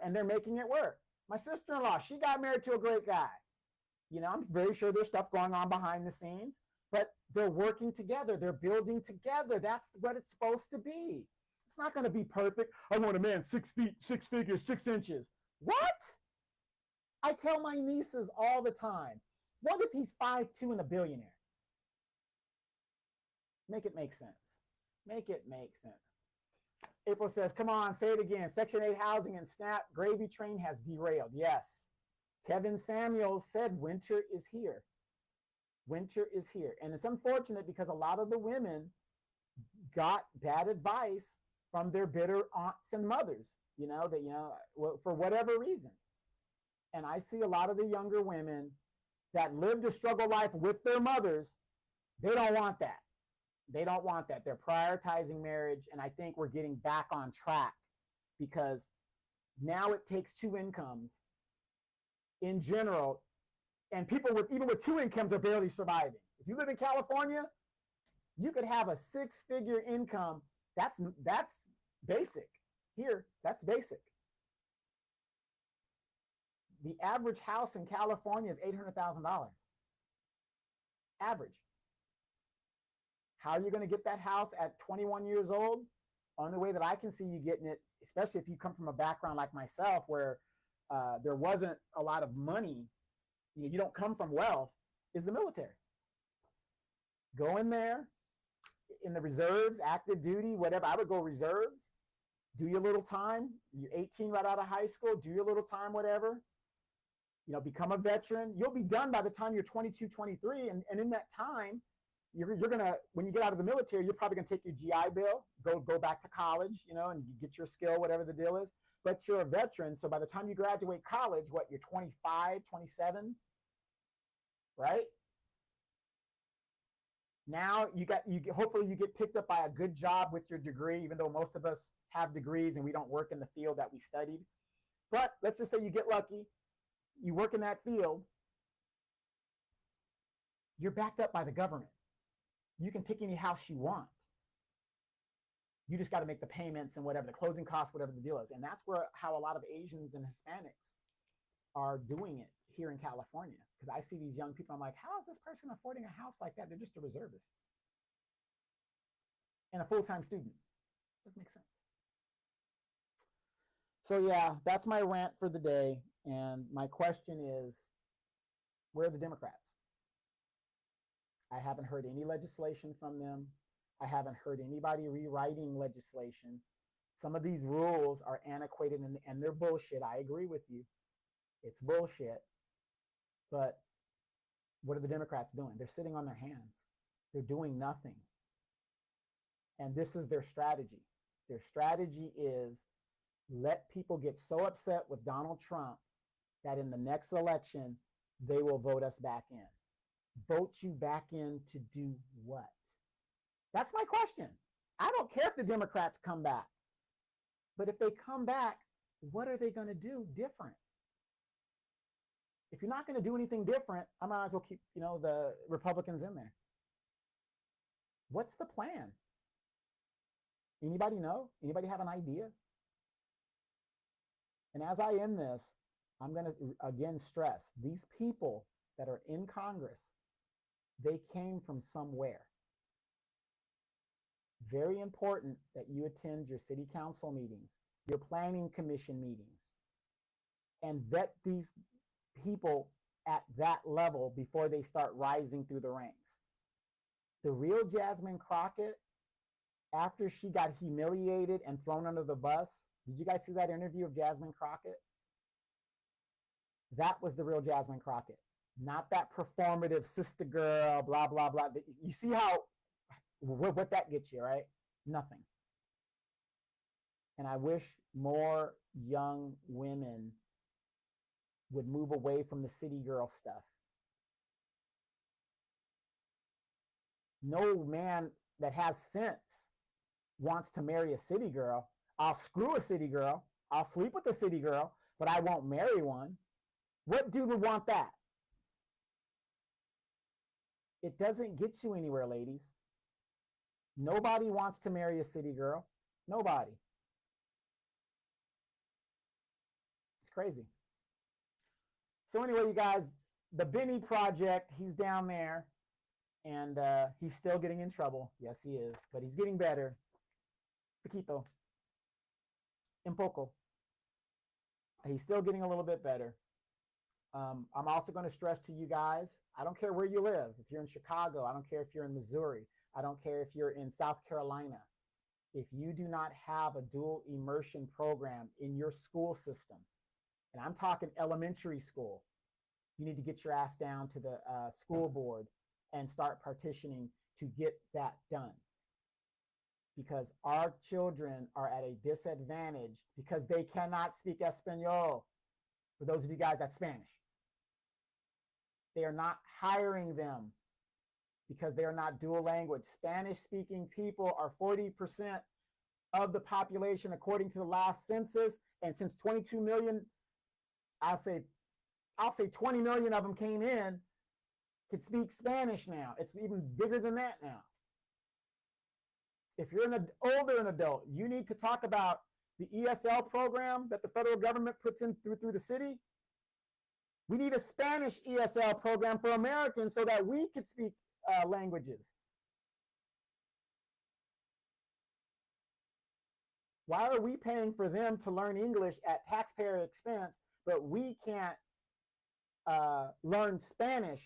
and they're making it work. My sister-in-law, she got married to a great guy. I'm very sure there's stuff going on behind the scenes, but they're working together. They're building together. That's what it's supposed to be. It's not going to be perfect. I want a man 6 feet, 6 figures, 6 inches. What? I tell my nieces all the time, what if he's 5'2" and a billionaire? Make it make sense. Make it make sense. April says, come on, say it again. Section 8 housing and SNAP gravy train has derailed. Yes. Kevin Samuels said winter is here. Winter is here. And it's unfortunate because a lot of the women got bad advice from their bitter aunts and mothers, for whatever reasons. And I see a lot of the younger women that lived a struggle life with their mothers. They don't want that. They don't want that. They're prioritizing marriage. And I think we're getting back on track because now it takes 2 incomes in general. And people even with 2 incomes are barely surviving. If you live in California, you could have a 6-figure income. That's basic. Here, that's basic. The average house in California is $800,000. Average. How are you going to get that house at 21 years old? Only way that I can see you getting it, especially if you come from a background like myself where there wasn't a lot of money, you don't come from wealth, is the military. Go in there, in the reserves, active duty, whatever. I would go reserves, do your little time. You're 18 right out of high school, do your little time, whatever. Become a veteran. You'll be done by the time you're 22, 23. And in that time, you're gonna, when you get out of the military, you're probably gonna take your GI Bill, go back to college, and you get your skill, whatever the deal is. But you're a veteran, so by the time you graduate college, you're 25, 27, right? Now hopefully you get picked up by a good job with your degree, even though most of us have degrees and we don't work in the field that we studied. But let's just say you get lucky, you work in that field, you're backed up by the government. You can pick any house you want. You just got to make the payments and whatever, the closing costs, whatever the deal is. And that's how a lot of Asians and Hispanics are doing it here in California. Because I see these young people, I'm like, how is this person affording a house like that? They're just a reservist and a full-time student. Doesn't make sense. So yeah, that's my rant for the day. And my question is, where are the Democrats? I haven't heard any legislation from them. I haven't heard anybody rewriting legislation. Some of these rules are antiquated and they're bullshit. I agree with you. It's bullshit. But what are the Democrats doing? They're sitting on their hands. They're doing nothing. And this is their strategy. Their strategy is let people get so upset with Donald Trump that in the next election, they will vote us back in. Vote you back in to do what? That's my question. I don't care if the Democrats come back. But if they come back, what are they going to do different? If you're not going to do anything different, I might as well keep, the Republicans in there. What's the plan? Anybody know? Anybody have an idea? And as I end this, I'm going to again stress these people that are in Congress, they came from somewhere. Very important that you attend your city council meetings, your planning commission meetings, and vet these people at that level before they start rising through the ranks. The real Jasmine Crockett, after she got humiliated and thrown under the bus, did you guys see that interview of Jasmine Crockett? That was the real Jasmine Crockett, not that performative sister girl, blah, blah, blah. You see what that gets you, right? Nothing. And I wish more young women would move away from the city girl stuff. No man that has sense wants to marry a city girl. I'll screw a city girl. I'll sleep with a city girl, but I won't marry one. What dude would want that? It doesn't get you anywhere, ladies. Nobody wants to marry a city girl. Nobody. It's crazy. So anyway, you guys, the Benny Project, he's down there, and he's still getting in trouble. Yes, he is, but he's getting better. Poquito. Un poco. He's still getting a little bit better. I'm also going to stress to you guys, I don't care where you live. If you're in Chicago, I don't care if you're in Missouri. I don't care if you're in South Carolina. If you do not have a dual immersion program in your school system, and I'm talking elementary school, you need to get your ass down to the school board and start partitioning to get that done. Because our children are at a disadvantage because they cannot speak Espanol. For those of you guys that's Spanish. They are not hiring them because they are not dual language. Spanish-speaking people are 40% of the population according to the last census. And since 22 million, I'll say 20 million of them came in, could speak Spanish now. It's even bigger than that now. If you're an older adult, you need to talk about the ESL program that the federal government puts in through the city. We need a Spanish ESL program for Americans so that we could speak languages. Why are we paying for them to learn English at taxpayer expense, but we can't learn Spanish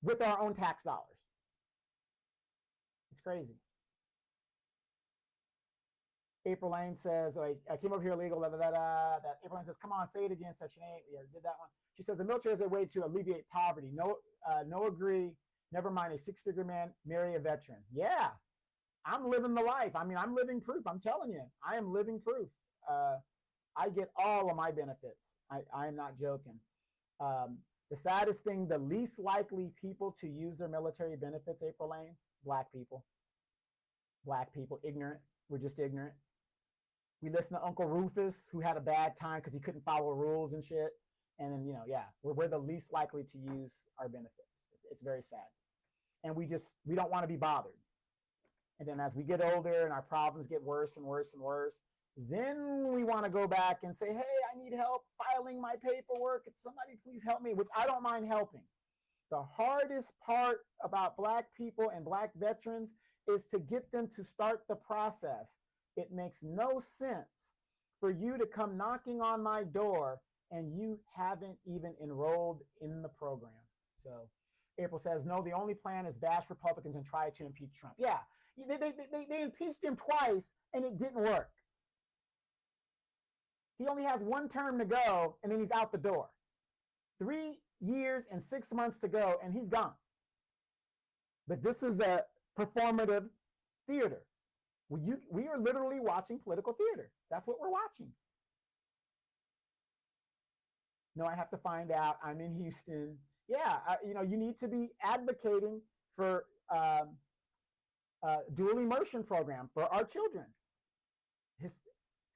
with our own tax dollars? It's crazy. April Lane says, I came over here illegal, That April Lane says, come on, say it again, Section 8. We already did that one. She says, the military is a way to alleviate poverty. No agree. Never mind, a six-figure man, marry a veteran. Yeah, I'm living the life. I mean, I'm living proof. I'm telling you, I am living proof. I get all of my benefits. I am not joking. The saddest thing, the least likely people to use their military benefits, April Lane, Black people. Black people, ignorant. We're just ignorant. We listen to Uncle Rufus, who had a bad time because he couldn't follow rules and shit. And then, yeah, we're the least likely to use our benefits. It's very sad. And we don't want to be bothered. And then as we get older and our problems get worse and worse and worse, then we want to go back and say, hey, I need help filing my paperwork. Can somebody please help me? Which I don't mind helping. The hardest part about Black people and Black veterans is to get them to start the process. It makes no sense for you to come knocking on my door and you haven't even enrolled in the program. So April says, no, the only plan is bash Republicans and try to impeach Trump. Yeah, they impeached him twice and it didn't work. He only has one term to go and then he's out the door. 3 years and 6 months to go and he's gone. But this is the performative theater. We are literally watching political theater. That's what we're watching. No, I have to find out. I'm in Houston. Yeah, you need to be advocating for dual immersion program for our children.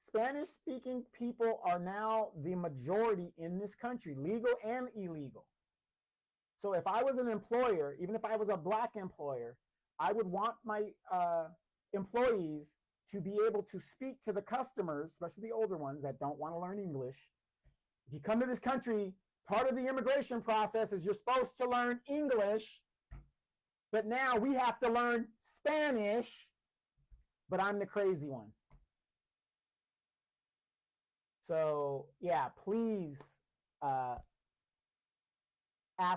Spanish-speaking people are now the majority in this country, legal and illegal. So if I was an employer, even if I was a Black employer, I would want my employees to be able to speak to the customers, especially the older ones that don't want to learn English. If you come to this country, part of the immigration process is you're supposed to learn English, but now we have to learn Spanish, but I'm the crazy one. So yeah, please ask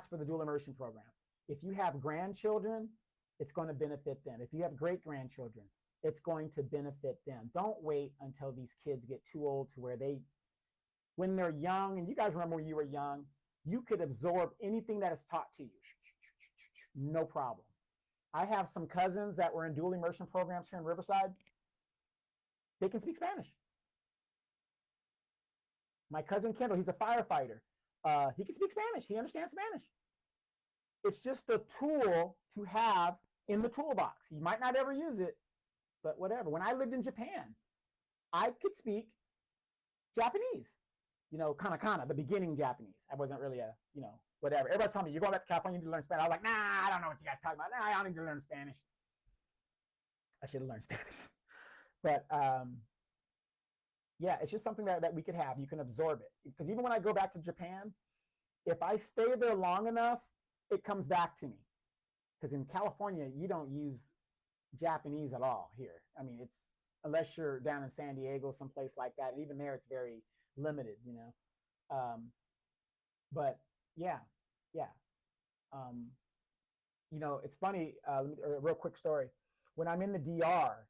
for the dual immersion program. If you have grandchildren, it's going to benefit them. If you have great-grandchildren, it's going to benefit them. Don't wait until these kids get too old to where when they're young, and you guys remember when you were young, you could absorb anything that is taught to you. No problem. I have some cousins that were in dual immersion programs here in Riverside. They can speak Spanish. My cousin Kendall, he's a firefighter. He can speak Spanish. He understands Spanish. It's just a tool to have in the toolbox. You might not ever use it, but whatever. When I lived in Japan, I could speak Japanese, kana, the beginning Japanese. I wasn't really whatever. Everybody's telling me, you're going back to California, you need to learn Spanish. I was like, nah, I don't know what you guys talking about. Nah, I don't need to learn Spanish. I should have learned Spanish. But yeah, it's just something that we could have. You can absorb it. Because even when I go back to Japan, if I stay there long enough, it comes back to me. Because in California, you don't use Japanese at all here. I mean, it's unless you're down in San Diego, someplace like that. And even there, it's very limited, but yeah. It's funny, a real quick story. When I'm in the DR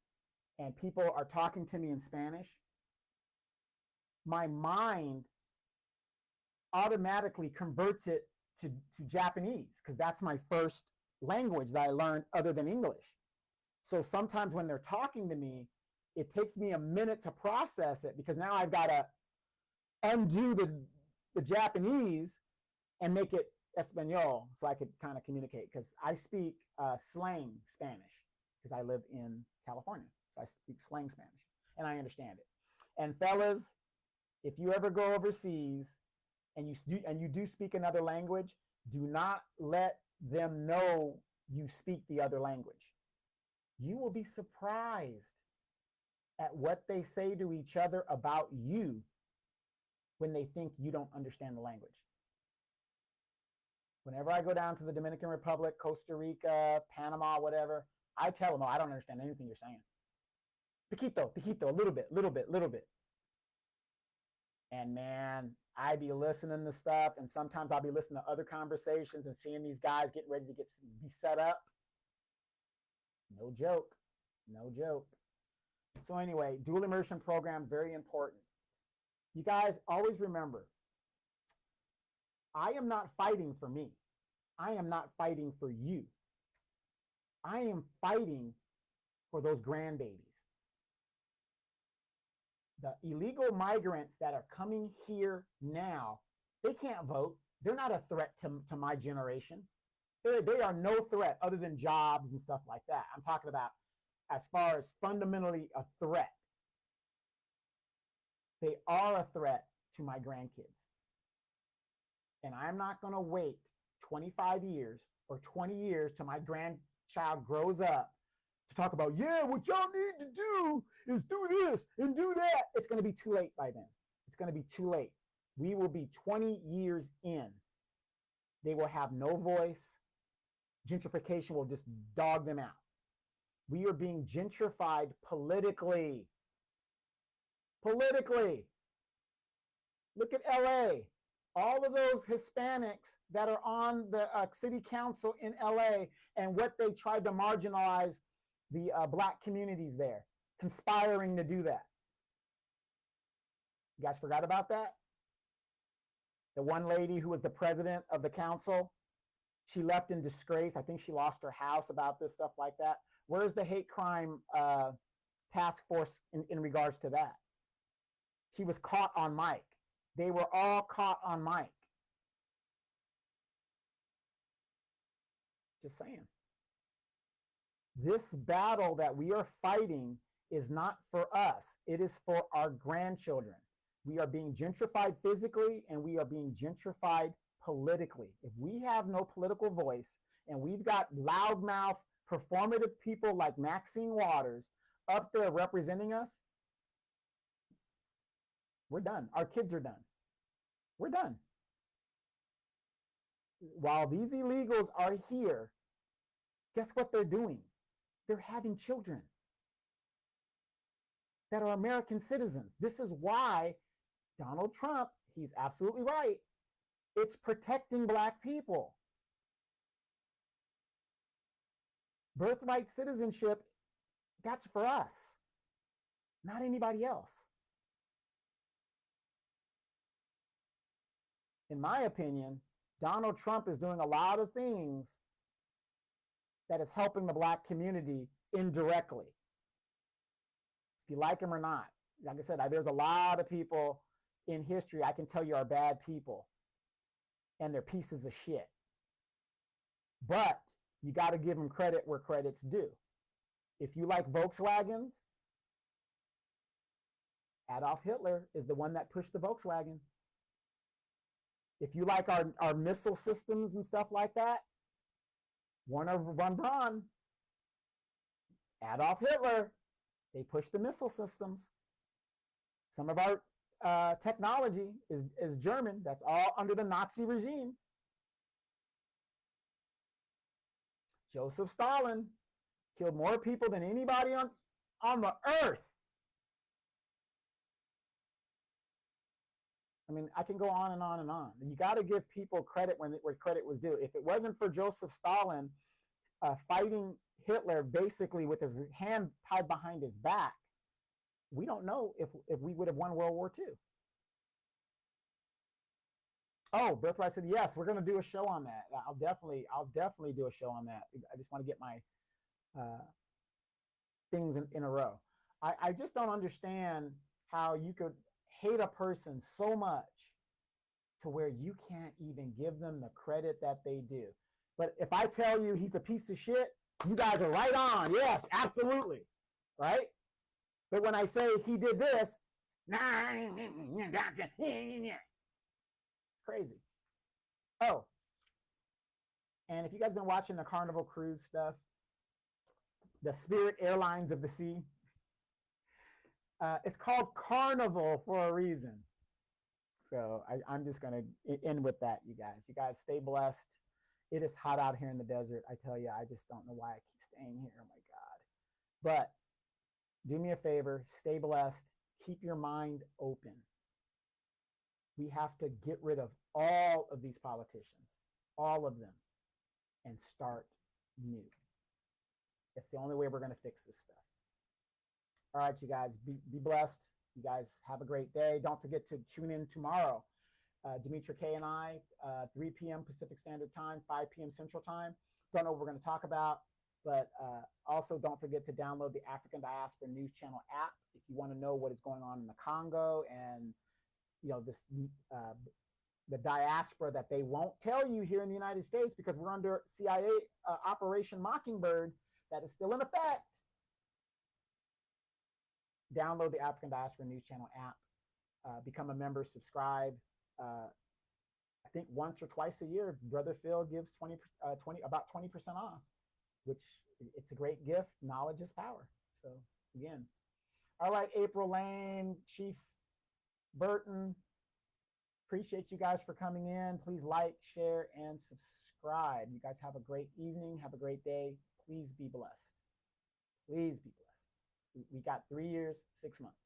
and people are talking to me in Spanish, my mind automatically converts it to Japanese because that's my first language that I learned other than English. So sometimes when they're talking to me, it takes me a minute to process it because now I've got to undo the Japanese and make it Espanol so I could kind of communicate, because I speak slang Spanish because I live in California. So I speak slang Spanish and I understand it. And fellas, if you ever go overseas and you do speak another language, do not let them know you speak the other language. You will be surprised at what they say to each other about you when they think you don't understand the language. Whenever I go down to the Dominican Republic, Costa Rica, Panama, whatever, I tell them, oh, I don't understand anything you're saying. Poquito, a little bit. And man, I be listening to stuff, and sometimes I'll be listening to other conversations and seeing these guys getting ready to be set up. No joke. So anyway, dual immersion program, very important. You guys always remember, I am not fighting for me. I am not fighting for you. I am fighting for those grandbabies. The illegal migrants that are coming here now, they can't vote. They're not a threat to my generation. They are no threat other than jobs and stuff like that. I'm talking about as far as fundamentally a threat. They are a threat to my grandkids. And I'm not going to wait 25 years or 20 years till my grandchild grows up to talk about, yeah, what y'all need to do is do this and do that. It's going to be too late by then. It's going to be too late. We will be 20 years in. They will have no voice. Gentrification will just dog them out. We are being gentrified politically. Look at LA. All of those Hispanics that are on the city council in LA and what they tried to marginalize the Black communities there, conspiring to do that. You guys forgot about that? The one lady who was the president of the council, she left in disgrace. I think she lost her house about this stuff like that. Where's the hate crime task force in regards to that? She was caught on mic They were all caught on mic. Just saying. This battle that we are fighting is not for us. It is for our grandchildren. We are being gentrified physically and we are being gentrified politically. If we have no political voice and we've got loudmouth, performative people like Maxine Waters up there representing us, we're done. Our kids are done. We're done. While these illegals are here, guess what they're doing? They're having children that are American citizens. This is why Donald Trump, he's absolutely right. It's protecting Black people. Birthright citizenship, that's for us, not anybody else. In my opinion, Donald Trump is doing a lot of things that is helping the Black community indirectly. If you like him or not. Like I said, there's a lot of people in history I can tell you are bad people and they're pieces of shit. But you got to give them credit where credit's due. If you like Volkswagens, Adolf Hitler is the one that pushed the Volkswagen. If you like our missile systems and stuff like that, Wernher von Braun, Adolf Hitler, they pushed the missile systems. Some of our technology is German. That's all under the Nazi regime. Joseph Stalin killed more people than anybody on the earth. I mean, I can go on and on and on. You got to give people credit where credit was due. If it wasn't for Joseph Stalin fighting Hitler basically with his hand tied behind his back, we don't know if we would have won World War II. Oh, Birthright said, yes, we're going to do a show on that. I'll definitely do a show on that. I just want to get my things in a row. I just don't understand how you could hate a person so much to where you can't even give them the credit that they do. But if I tell you he's a piece of shit, you guys are right on. Yes, absolutely. Right? But when I say he did this, crazy. Oh, and if you guys been watching the Carnival Cruise stuff, the Spirit Airlines of the Sea, it's called Carnival for a reason. So I'm just going to end with that, you guys. You guys stay blessed. It is hot out here in the desert. I tell you, I just don't know why I keep staying here. Oh, my God. But do me a favor. Stay blessed. Keep your mind open. We have to get rid of all of these politicians, all of them, and start new. It's the only way we're going to fix this stuff. All right, you guys, be blessed. You guys have a great day. Don't forget to tune in tomorrow. Demetra K and I, 3 p.m. Pacific Standard Time, 5 p.m. Central Time. Don't know what we're going to talk about, but also don't forget to download the African Diaspora News Channel app if you want to know what is going on in the Congo and this the diaspora that they won't tell you here in the United States because we're under CIA Operation Mockingbird that is still in effect. Download the African Diaspora News Channel app, become a member, subscribe. I think once or twice a year, Brother Phil gives about 20% off, which it's a great gift. Knowledge is power. So again, all right, April Lane, Chief Burton, appreciate you guys for coming in. Please like, share, and subscribe. You guys have a great evening. Have a great day. Please be blessed. Please be blessed. We got 3 years, 6 months.